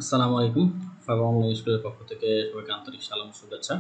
আসসালামু আলাইকুম। Five online স্কুলের পক্ষ থেকে সবাইকে আন্তরিক সালাম শুভেচ্ছা।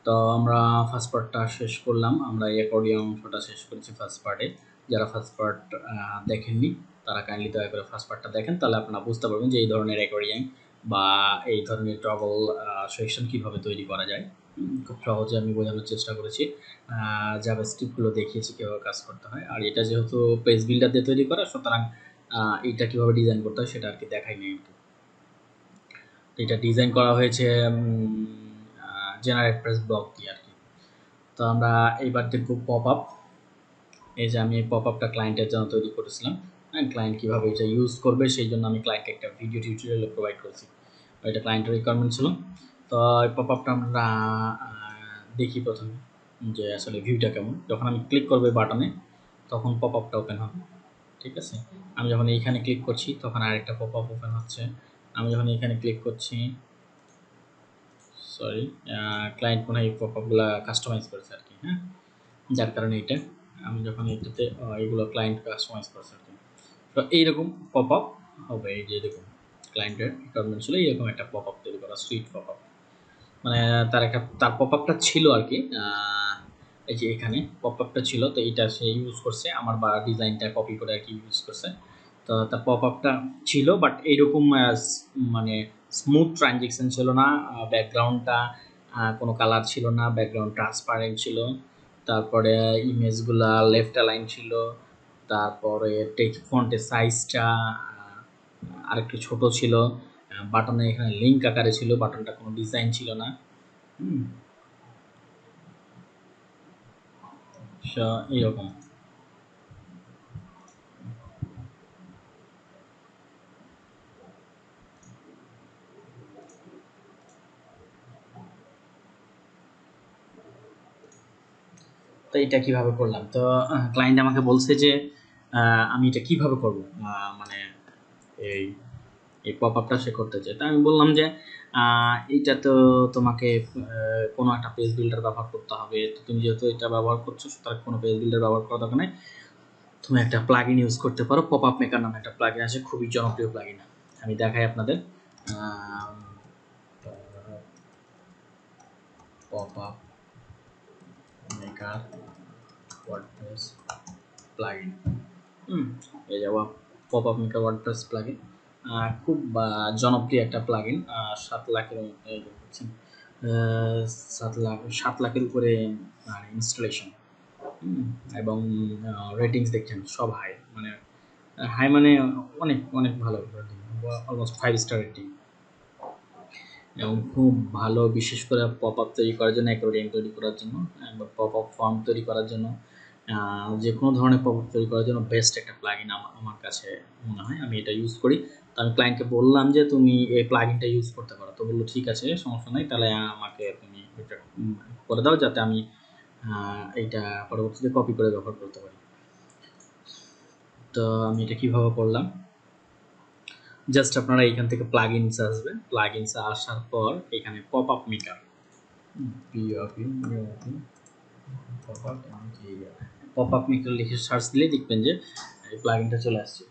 তো আমরা ফার্স্ট পার্টটা শেষ করলাম। আমরা এই অ্যাকর্ডিয়ন অংশটা শেষ করেছি ফার্স্ট পার্টে। যারা ফার্স্ট পার্ট দেখেননি তারা কাইন্ডলি দয়া করে ফার্স্ট পার্টটা দেখেন, তাহলে আপনারা বুঝতে পারবেন যে এই ধরনের অ্যাকর্ডিয়ন বা এই ধরনের টগল সেকশন কীভাবে তৈরি করা যায়। খুব সহজে আমি বোঝানোর চেষ্টা করেছি। জাভাস্ক্রিপ্টগুলো দেখিয়েছি কীভাবে কাজ করতে হয়। আর এটা যেহেতু পেজ বিল্ডার দিয়ে তৈরি করা, সুতরাং এটা কীভাবে ডিজাইন করতে হয় সেটা আর কি দেখাই নেই। এটা ডিজাইন করা হয়েছে জেনারেট প্রেস ব্লক দিয়ে আর কি। তো আমরা এইবার দেখব পপ আপ। এই যে আমি এই পপ আপটা ক্লায়েন্টের জন্য তৈরি করেছিলাম। ক্লায়েন্ট কীভাবে এটা ইউজ করবে সেই জন্য আমি ক্লায়েন্টকে একটা ভিডিও টিউটোরিয়াল প্রোভাইড করেছি। এটা ক্লায়েন্টের রিকোয়ারমেন্ট ছিল। তো এই পপ আপটা আমরা দেখি প্রথমে যে আসলে ভিউটা কেমন। যখন আমি ক্লিক করবো বাটনে তখন পপ আপটা ওপেন হবে, ঠিক আছে। আমি যখন এইখানে ক্লিক করছি তখন আরেকটা পপ আপ ওপেন হচ্ছে। আমি যখন এখানে ক্লিক করছি, সরি, ক্লায়েন্ট মনে হয় এই পপআপগুলো কাস্টমাইজ করেছে আর কি, হ্যাঁ, যার কারণে এটা আমি যখন এটাতে এগুলো ক্লায়েন্ট কাস্টমাইজ করেছে আর কি। তো এইরকম পপআপ হবে। এই যে দেখুন ক্লায়েন্টের রিকোয়ারমেন্ট ছিল এইরকম একটা পপআপ তৈরি করা, সুইট পপআপ। মানে তার পপআপটা ছিল আর কি, এই যে এখানে পপআপটা ছিল, তো এটা সে ইউজ করছে আমার বা ডিজাইনটা কপি করে আর কি ইউজ করছে। তো তার পপআপটা ছিল, বাট এইরকম মানে স্মুথ ট্রানজেকশন ছিল না। ব্যাকগ্রাউন্ডটা কোনো কালার ছিল না, ব্যাকগ্রাউন্ড ট্রান্সপারেন্ট ছিল। তারপরে ইমেজগুলা লেফট অ্যালাইন ছিল। তারপরে টেক্সট ফন্টের সাইজটা আরেকটু ছোট ছিল। বাটনে এখানে লিঙ্ক আকারে ছিল, বাটনটা কোনো ডিজাইন ছিল না। এইরকম। তো এটা কিভাবে করলাম, তো ক্লায়েন্ট আমাকে বলছে যে আমি এটা কিভাবে করব, মানে এই এই পপ আপটা সে করতে চায়। তা আমি বললাম যে এটা তো তোমাকে কোনো একটা পেজ বিল্ডার ব্যবহার করতে হবে। তো তুমি যেহেতু এটা ব্যবহার করছো, সুতরাং কোনো পেজ বিল্ডার ব্যবহার করা দরকার নেই। তুমি একটা প্লাগইন ইউজ করতে পারো, পপ আপ মেকার নামে একটা প্লাগইন আছে, খুবই জনপ্রিয় প্লাগইন। আমি দেখাই আপনাদের। Pop up maker WordPress plugin, এই যে pop up maker WordPress plugin, খুব জনপ্রিয় একটা প্লাগইন। 7 লাখের 7 লাখের উপরে ইনস্টলেশন, এবং রেটিংস দেখছেন সব হাই, মানে হাই মানে অনেক অনেক ভালো রেটিং, অলমোস্ট 5 স্টার রেটিং, এবং খুব ভালো। বিশেষ করে পপ আপ তৈরি করার জন্য, অ্যাকর্ডিয়ন তৈরি করার জন্য, পপ আপ ফর্ম তৈরি করার জন্য, যে কোনো ধরনের পপ আপ তৈরি করার জন্য বেস্ট একটা প্লাগইন আমার কাছে মনে হয়। আমি এটা ইউজ করি। তো আমি ক্লায়েন্টকে বললাম যে তুমি এই প্লাগইনটা ইউজ করতে পারো। তো বললো ঠিক আছে, সমস্যা নেই, তাহলে আমাকে তুমি এটা করে দাও যাতে আমি এইটা পরবর্তীতে কপি করে ব্যবহার করতে পারি। তো আমি এটা কিভাবে করলাম, জাস্ট আপনারা এখান থেকে প্লাগইনস আসবে। প্লাগইনস আসার পর এখানে pop up maker, pop up maker লিখে সার্চ দিলে দেখবেন যে এই প্লাগইনটা চলে আসছে।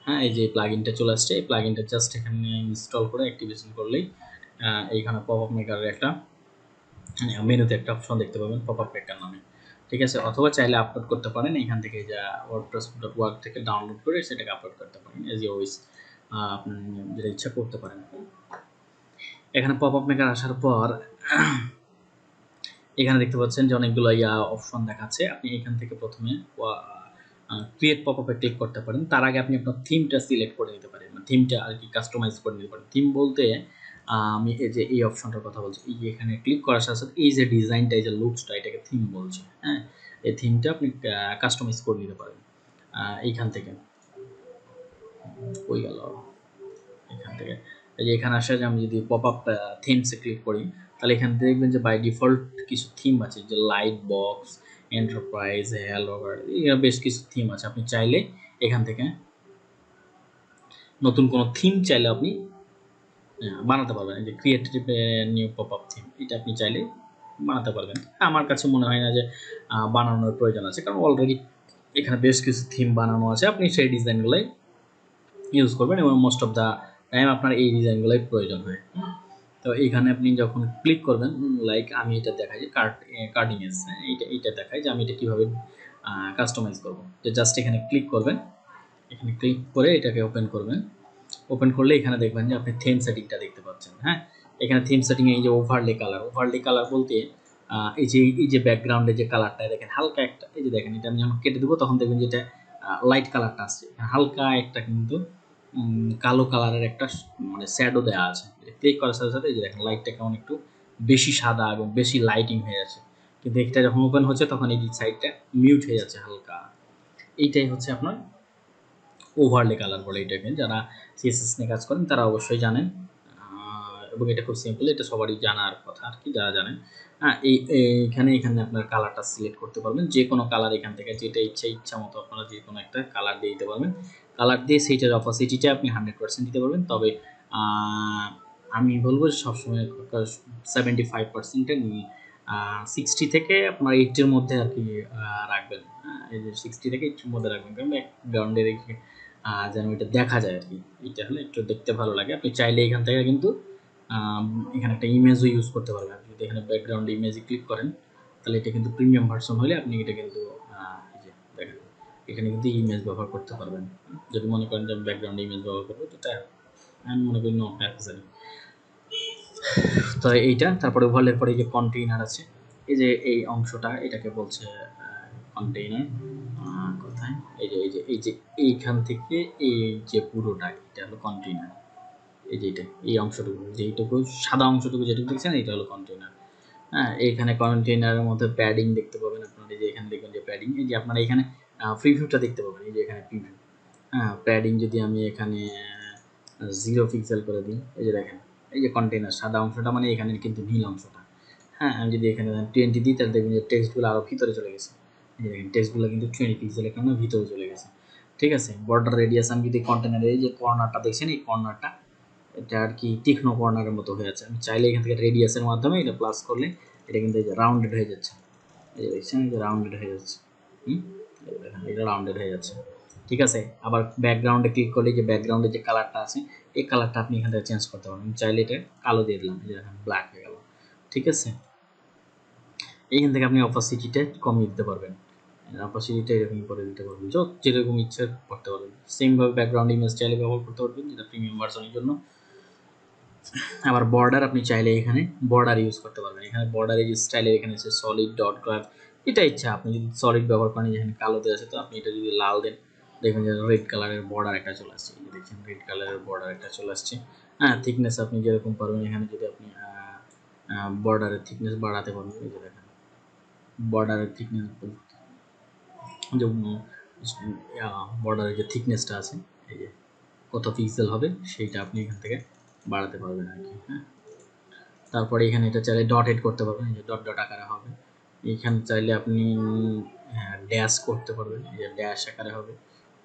হ্যাঁ, এই যে প্লাগইনটা চলে আসছে। এই প্লাগইনটা জাস্ট এখানে ইনস্টল করে অ্যাক্টিভেশন করলেই এইখানে পপ আপ মেকারের একটা মেনুতে একটা অপশন দেখতে পাবেন পপ আপ মেকার নামে, ঠিক আছে। অথবা চাইলে আপলোড করতে পারেন এখান থেকে, যা wordpress.org থেকে ডাউনলোড করে সেটাকে আপলোড করতে পারেন, এজ অলওয়েজ আপনি যেটা ইচ্ছা করতে পারেন। এখানে পপ আপ মেকার আসার পর এখানে দেখতে পাচ্ছেন যে অনেকগুলো অপশন দেখাচ্ছে। আপনি এখান থেকে প্রথমে ক্রিয়েট পপ আপে ক্লিক করতে পারেন। তার আগে আপনি আপনার থিমটা সিলেক্ট করে নিতে পারেন, থিমটা আর কি কাস্টমাইজ করে নিতে পারেন। থিম বলতে আমি এই যে এই অপশনটার কথা বলছি, এই যে এখানে ক্লিক করার সাথে সাথে এই যে ডিজাইনটা, এই যে লুকসটা, এটাকে থিম বলছে। হ্যাঁ, এই থিমটা আপনি কাস্টমাইজ করে নিতে পারেন এইখান থেকে। কই গেল, এখান থেকে এই যে এখানে আসা যে আমি যদি পপ আপ থিমসে ক্লিক করি, তাহলে এখান থেকে দেখবেন যে বাই ডিফল্ট কিছু থিম আছে, যে লাইট বক্স, এন্টারপ্রাইজ, হ্যালো, বেশ কিছু থিম আছে। আপনি চাইলে এখান থেকে নতুন কোনো থিম চাইলে আপনি বানাতে পারবেন। এই যে creative new pop up theme, এটা আপনি চাইলে বানাতে পারবেন। আমার কাছে মনে হয় না যে বানানোর প্রয়োজন আছে, কারণ অলরেডি এখানে বেশ কিছু থিম বানানো আছে। আপনি সেই ডিজাইনগুলোই ইউজ করবেন এবং মোস্ট অফ দ্য টাইম আপনার এই ডিজাইনগুলোই প্রয়োজন হয়। তো এইখানে আপনি যখন ক্লিক করবেন, লাইক আমি এটা দেখাই যে কার্ডিং এস, এইটা দেখাই যে আমি এটা কীভাবে কাস্টমাইজ করব। তো জাস্ট এখানে ক্লিক করবেন, এখানে ক্লিক করে এটাকে ওপেন করবেন। ওপেন করলে এখানে দেখবেন যে আপনি থিম সেটিংটা দেখতে পাচ্ছেন। হ্যাঁ, এখানে থিম সেটিং এই যে ওভারলে কালার বলতে এই যে ব্যাকগ্রাউন্ডে যে কালারটা দেখেন হালকা একটা, এই যে দেখেন এটা আমি যখন কেটে দেবো তখন দেখবেন যেটা লাইট কালারটা আসছে, হালকা একটা কিন্তু কালো কালারের একটা মানে শ্যাডো দেওয়া আছে। ক্লিক করার সাথে সাথে এই যে দেখেন লাইটটা কেমন একটু বেশি সাদা এবং বেশি লাইটিং হয়ে যাচ্ছে, কিন্তু এটা যখন ওপেন হচ্ছে তখন এই সাইডটা মিউট হয়ে যাচ্ছে হালকা। এইটাই হচ্ছে আপনার ওভারলে কালার বলে এটাকে। যারা সিএসএস নিয়ে কাজ করেন তারা অবশ্যই জানেন, এবং এটা খুব সিম্পল, এটা সবারই জানার কথা আর কি, যারা জানেন। হ্যাঁ, এখানে আপনার কালারটা সিলেক্ট করতে পারবেন, যে কোনো কালার এখান থেকে যেটা ইচ্ছা মতো আপনারা যে কোনো একটা কালার দিয়ে দিতে পারবেন। কালার দিয়ে সেইটার অপাসিটিটা আপনি 100% দিতে পারবেন। তবে আমি বলবো সবসময় 75%-এ 60 থেকে আপনার 80-এর মধ্যে আর কি রাখবেন। এই যে 60 থেকে 80-এর মধ্যে রাখবেন, কারণ ব্যাকগ্রাউন্ডে রেখে যেন এটা দেখা যায় আর কি, এটা হলে একটু দেখতে ভালো লাগে। আপনি চাইলে এখান থেকে কিন্তু এখানে একটা ইমেজও ইউজ করতে পারবেন। আপনি যদি এখানে ব্যাকগ্রাউন্ড ইমেজে ক্লিক করেন তাহলে এটা কিন্তু প্রিমিয়াম ভার্সন হলে আপনি এটা কিন্তু এই যে দেখেন এখানে কিন্তু ইমেজ ব্যবহার করতে পারবেন। যদি মনে করেন যে ব্যাকগ্রাউন্ড ইমেজ ব্যবহার করবো, তো আমি মনে করি নো নেসেসারি। তো এইটা, তারপরে ওভারলের পরে এই যে কন্টেইনার আছে, এই যে এই অংশটা এটাকে বলছে কন্টেইনার। কোথায়, এই যে এইখান থেকে এই যে পুরোটা এটা হলো কন্টেইনার। এই যে এই অংশটুকু, যেইটুকু সাদা অংশটুকু যেটুকু দেখছেন এটা হলো কন্টেইনার। হ্যাঁ, এইখানে কন্টেইনারের মধ্যে প্যাডিং দেখতে পাবেন আপনারা, এই যে এখানে দেখবেন যে প্যাডিং, এই যে আপনারা এখানে প্রিভিউটা দেখতে পাবেন, এই যে এখানে প্রিভিউ। হ্যাঁ, প্যাডিং যদি আমি এখানে 0 পিক্সেল করে দিই, এই যে দেখেন এই যে কন্টেইনার সাদা অংশটা মানে এখানে কিন্তু নীল অংশটা। হ্যাঁ, আমি যদি এখানে 20 দিই তাহলে দেখবেন যে টেক্সটগুলো আরও ভিতরে চলে গেছে। এই যে দেখেন টেক্সটগুলো কিন্তু 20 পিক্সেলের কারণে ভিতরে চলে গেছে। ঠিক আছে, বর্ডার রেডিয়াস আমি যদি কন্টেইনারের এই যে কর্নারটা দেখছেন, এই কর্নারটা এটা আর কি তীক্ষ্ণ কর্নারের মতো হয়ে যাচ্ছে। আমি চাইলে এখান থেকে রেডিয়াসের মাধ্যমে এটা প্লাস করলে এটা কিন্তু এই যে রাউন্ডেড হয়ে যাচ্ছে। এই যে দেখছেন এই যে রাউন্ডেড হয়ে যাচ্ছে। এটা রাউন্ডেড হয়ে যাচ্ছে। ঠিক আছে, আবার ব্যাকগ্রাউন্ডে ক্লিক করলে যে ব্যাকগ্রাউন্ডে যে কালারটা আছে এই কালারটা আপনি এখান থেকে চেঞ্জ করতে পারবেন। চাইলে এটা কালো দিয়ে দিলাম, এই যে দেখেন ব্ল্যাক হয়ে গেল। ঠিক আছে, এইখান থেকে আপনি অপাসিটিটা কমিয়ে দিতে পারবেন, অপাসিটিটা এরকম করে দিতে পারবেন, যেরকম ইচ্ছা করতে পারবেন। সেমভাবে ব্যাকগ্রাউন্ড ইমেজ চাইলে ব্যবহার করতে পারবেন, যেটা প্রিমিয়াম ভার্সনের জন্য। আবার বর্ডার আপনি চাইলে এখানে বর্ডার ইউজ করতে পারবেন। এখানে বর্ডারে যে স্টাইলের এখানে আছে সলিড ডট গ্রাফ, এটা ইচ্ছা। আপনি যদি সলিড ব্যবহার করেন, এখানে কালোতে আছে, তো আপনি এটা যদি লাল দেন দেখবেন যে রেড কালারের বর্ডার একটা চলে আসছে। এই দেখছেন রেড কালারের বর্ডার একটা চলে আসছে। হ্যাঁ, থিকনেস আপনি যেরকম পারবেন এখানে যদি আপনি বর্ডারের থিকনেস বাড়াতে পারবেন। এই যে দেখেন বর্ডারের থিকনেস, যে বর্ডারের যে থিকনেসটা আছে এই যে কত পিক্সেল হবে সেইটা আপনি এখান থেকে বাড়াতে পারবেন আর কি। হ্যাঁ, তারপরে এখানে এটা চাইলে ডট এড করতে পারবেন, এই যে ডট ডট আকারে হবে। এইখানে চাইলে আপনি ড্যাশ করতে পারবেন, এই যে ড্যাশ আকারে হবে।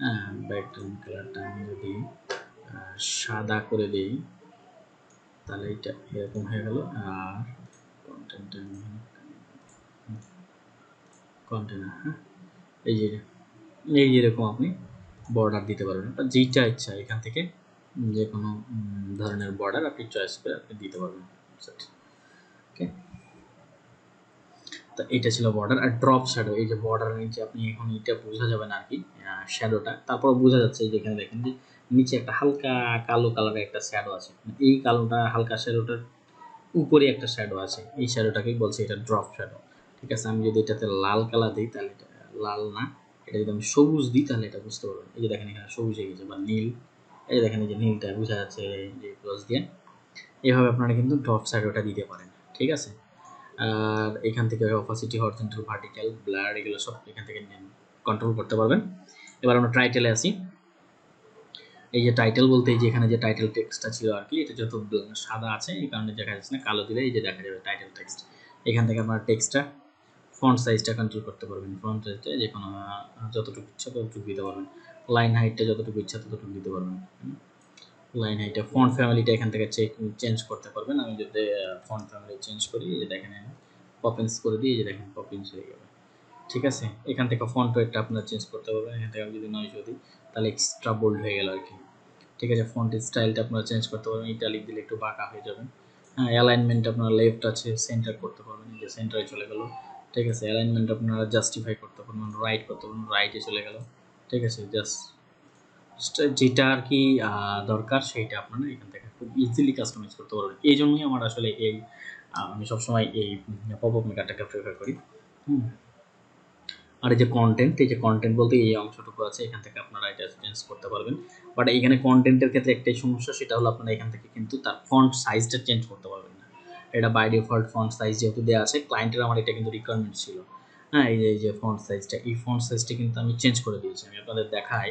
হ্যাঁ, ব্যাকগ্রাউন্ড কালারটা আমি যদি সাদা করে দিই তাহলে এটা এরকম হয়ে গেল। আর কন্টেনার, হ্যাঁ, এই যেরকম আপনি বর্ডার দিতে পারবেন, যেইটা ইচ্ছা এখান থেকে যে কোনো ধরনের বর্ডার আপনি চয়েস করে আপনি দিতে পারবেন। ওকে, তো এটা ছিল বর্ডার। আর ড্রপ শ্যাডো, এই যে বর্ডারের নিচে আপনি এখন এটা বোঝা যাবে না আর কি শ্যাডোটা, তারপর বোঝা যাচ্ছে যেখানে দেখেন যে নিচে একটা হালকা কালো কালারের একটা শ্যাডো আছে। এই কালোটা হালকা শ্যাডোটার উপরে একটা শ্যাডো আছে, এই শ্যাডোটাকেই বলছে এটা ড্রপ শ্যাডো। ঠিক আছে, আমি যদি এটাতে লাল কালার দিই তাহলে এটা লাল না, এটা যদি আমি সবুজ দিই তাহলে এটা বুঝতে পারবেন। এই যে দেখেন এখানে সবুজ হয়ে গেছে বা নীল, এই যে দেখেন এই যে নীলটা বোঝা যাচ্ছে যে প্লাস দিয়ে। এইভাবে আপনারা কিন্তু ড্রপ শ্যাডোটা দিতে পারেন। ঠিক আছে, আর এখান থেকে অপাসিটি, হরিজন্টাল, ভার্টিক্যাল, ব্লার এগুলো সব এখান থেকে কন্ট্রোল করতে পারবেন। এবার আমরা টাইটেলে আসি। এই যে টাইটেল বলতে এই যে এখানে যে টাইটেল টেক্সটটা ছিল আর কি, এটা যত সাদা আছে এই কারণে দেখা যাচ্ছে না, কালো দিলে এই যে দেখা যাবে টাইটেল টেক্সট। এখান থেকে আপনার টেক্সটটা ফন্ট সাইজটা কন্ট্রোল করতে পারবেন, ফন্ট সাইজটা যে কোনো যতটুকু ইচ্ছা ততটুকু দিতে পারবেন, লাইন হাইটটা যতটুকু ইচ্ছা ততটুকু দিতে পারবেন। লাইন হাইটটা, ফন্ট ফ্যামিলিটা এখান থেকে চেঞ্জ করতে পারবেন। আমি যদি ফন্ট ফ্যামিলি চেঞ্জ করি, এই যে দেখেন পপিন্স করে দিই, এই যে দেখেন পপিন্স হয়ে গেল। ঠিক আছে, এখান থেকে ফন্ট ওয়েটটা আপনার চেঞ্জ করতে পারবেন। এখান থেকে আমি যদি 900 দিই তাহলে এক্সট্রা বোল্ড হয়ে গেল আর কি। ঠিক আছে। ফন্ট স্টাইলটা আপনারা চেঞ্জ করতে পারবেন, ইটালিক দিলে একটু বাঁকা হয়ে যাবে। হ্যাঁ, অ্যালাইনমেন্ট আপনারা লেফট আছে, সেন্টার করতে পারবেন, যে সেন্টারে চলে গেল। ঠিক আছে। অ্যালাইনমেন্ট আপনারা জাস্টিফাই করতে পারবেন, রাইট করতে পারবেন, রাইটে চলে গেল। ঠিক আছে। জাস্ট যেটা আর কি দরকার সেইটা আপনারা এখান থেকে খুব ইজিলি কাস্টমাইজ করতে পারবেন। এই জন্যই আমার আসলে এই আমি সবসময় এই পপআপ মেকারটাকে প্রেফার করি। আর এই যে কন্টেন্ট বলতে এই অংশটুকু আছে, এখান থেকে আপনারা এটা চেঞ্জ করতে পারবেন। বাট এখানে কন্টেন্টের ক্ষেত্রে একটাই সমস্যা, সেটা হলো আপনারা এখান থেকে কিন্তু তার ফন্ট সাইজটা চেঞ্জ করতে পারবেন না। এটা বাই ডিফল্ট ফন্ট সাইজ যেহেতু দেওয়া আছে, ক্লায়েন্টের আমার এটা কিন্তু রিকোয়ারমেন্ট ছিল। হ্যাঁ, এই যে ফন্ট সাইজটা, এই ফন্ট সাইজটা কিন্তু আমি চেঞ্জ করে দিয়েছি। আমি আপনাদের দেখাই,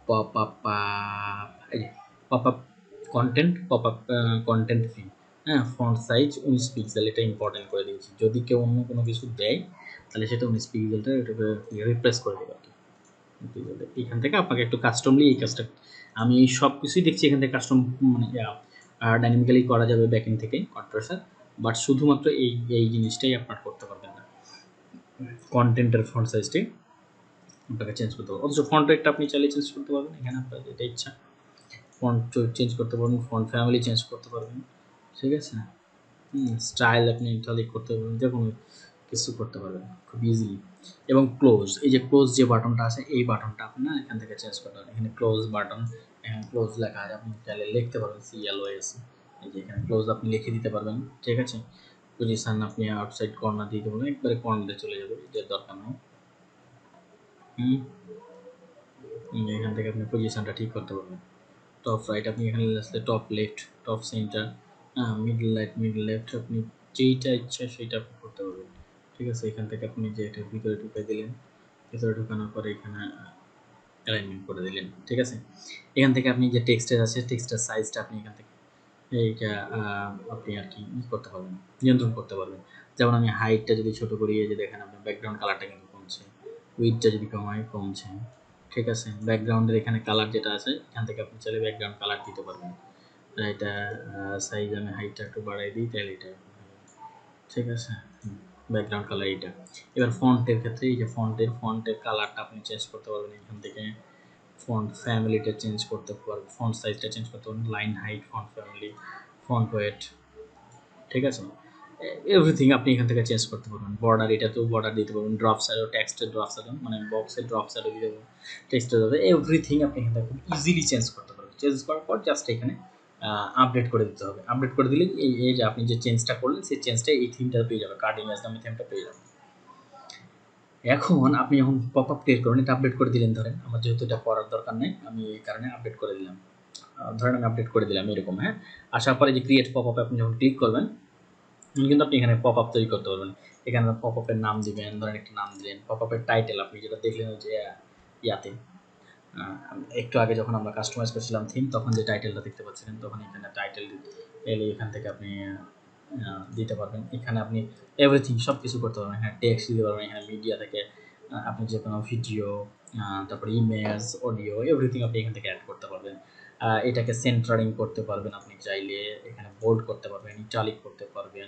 পপআপ এই যে popup content, popup content theme. হ্যাঁ, ফন্ট সাইজ 19 পিক্সেল, এটা ইম্পর্টেন্ট করে দিয়েছি। যদি কেউ অন্য কোনো কিছু দেয় তাহলে সেটা 19 পিক্সেলটা এটাকে রিপ্লেস করে দেবে আর কি। এখান থেকে আপনাকে একটু কাস্টমলি এই কাজটা, আমি সব কিছুই দেখছি এখান থেকে কাস্টম মানে ডাইনামিক্যালি করা যাবে ব্যাকএন্ড থেকে ওয়ার্ডপ্রেসে। বাট শুধুমাত্র এই জিনিসটাই আপনার করতে পারবেন না, কন্টেন্টের ফন্ট সাইজটি আপনাকে চেঞ্জ করতে পারবেন। অথচ ফন্ট রেটটা আপনি চাইলে চেঞ্জ করতে পারবেন, এখানে আপনার যেটা ইচ্ছা ফন্ট চেঞ্জ করতে পারবেন, ফন্ট ফ্যামিলি চেঞ্জ করতে পারবেন। ঠিক আছে। স্টাইল আপনি ইটালিক করতে পারবেন, যে কোনো কিছু করতে পারবেন খুব ইজিলি। এবং ক্লোজ, এই যে ক্লোজ যে বাটনটা আছে, এই বাটনটা আপনি না এখান থেকে চেঞ্জ করতে পারবেন। এখানে ক্লোজ বাটন, এখানে ক্লোজ লেখা আছে, আপনি চাইলে লিখতে পারবেন CLOS। এই যে এখানে ক্লোজ আপনি লিখে দিতে পারবেন। ঠিক আছে। পজিশন আপনি আউটসাইড কর্নার দিতে পারবেন, একবারে কর্নারে চলে যাবে, এটার দরকার নেই। এখান থেকে আপনি পজিশনটা ঠিক করতে পারবেন। টপ রাইট আপনি এখানে আসলে top left, top centre, middle right, middle left, আপনি যেইটা ইচ্ছা সেইটা আপনি করতে পারবেন। ঠিক আছে। এখান থেকে আপনি যে এটা ভিতরে ঢুকে দিলেন, ভিতরে ঢুকানোর পরে এখানে অ্যালাইনমেন্ট করে দিলেন। ঠিক আছে। এখান থেকে আপনি যে টেক্সটের আছে, টেক্সটের সাইজটা আপনি এখান থেকে এইটা আপনি আর কি করতে পারবেন, নিয়ন্ত্রণ করতে পারবেন। যেমন আমি হাইটটা যদি ছোট করি, এই যে দেখেন আপনার ব্যাকগ্রাউন্ড কালারটা কিন্তু কমছে, উইডটা যদি কমাই কমছে। ঠিক আছে। ব্যাকগ্রাউন্ডের এখানে কালার যেটা আছে, এখান থেকে আপনি চাইলে ব্যাকগ্রাউন্ড কালার দিতে পারবেন। এটা সাইজ আমি হাইটটা একটু বাড়াই দিই, তাহলে এটা ঠিক আছে। ব্যাকগ্রাউন্ড কালার এইটা। এবার ফন্টের ক্ষেত্রে এই যে ফন্টের কালারটা আপনি চেঞ্জ করতে পারবেন এখান থেকে। ফন্ট ফ্যামিলিটা চেঞ্জ করতে পারবেন, ফন্ট সাইজটা চেঞ্জ করতে পারবেন, line height, font family, font wait. ঠিক আছে। এভরিথিং আপনি এখান থেকে চেঞ্জ করতে পারবেন। বর্ডার, এটাতেও বর্ডার দিতে পারবেন, ড্রপ সাইডও, টেক্সটের ড্রপ সাইড মানে বক্সের ড্রপ সাইডও দিতে পারবেন, টেক্সটের যাবে, এভরিথিং আপনি এখান থেকে খুব ইজিলি চেঞ্জ করতে পারবেন। চেঞ্জ করার পর জাস্ট এখানে আপডেট করে দিতে হবে। আপডেট করে দিলে এই যে আপনি যে চেঞ্জটা করলেন, সেই চেঞ্জটা এই থিমটা পেয়ে যাবে, কার্ড ইমেজ নামে থিমটা পেয়ে যাবে। এখন আপনি যখন পপআপ ক্রিয়েট করবেন, এটা আপডেট করে দিলেন, ধরেন আমার যেহেতু এটা করার দরকার নেই, আমি এই কারণে আপডেট করে দিলাম। ধরেন আমি আপডেট করে দিলাম এরকম। হ্যাঁ, আসার পরে যে ক্রিয়েট পপআপ আপনি যখন ক্লিক করবেন, কিন্তু আপনি এখানে পপআপ তৈরি করতে পারবেন। এখানে পপআপের নাম দিবেন, ধরেন একটা নাম দিলেন, পপআপের টাইটেল আপনি যেটা দেখলেন যে ইয়াতে একটু আগে যখন আমরা কাস্টমাইজ করছিলাম থিম, তখন যে টাইটেলটা দেখতে পাচ্ছিলেন, তখন এখানে টাইটেল এলে এখান থেকে আপনি দিতে পারবেন। এখানে আপনি এভরিথিং সব কিছু করতে পারবেন। এখানে টেক্সট দিতে পারবেন, এখানে মিডিয়া থেকে আপনি যে কোনো ভিডিও, তারপরে ইমেজ, অডিও, এভরিথিং আপনি এখান থেকে অ্যাড করতে পারবেন। এটাকে সেন্টারিং করতে পারবেন আপনি চাইলে, এখানে বোল্ড করতে পারবেন, ইটালিক করতে পারবেন।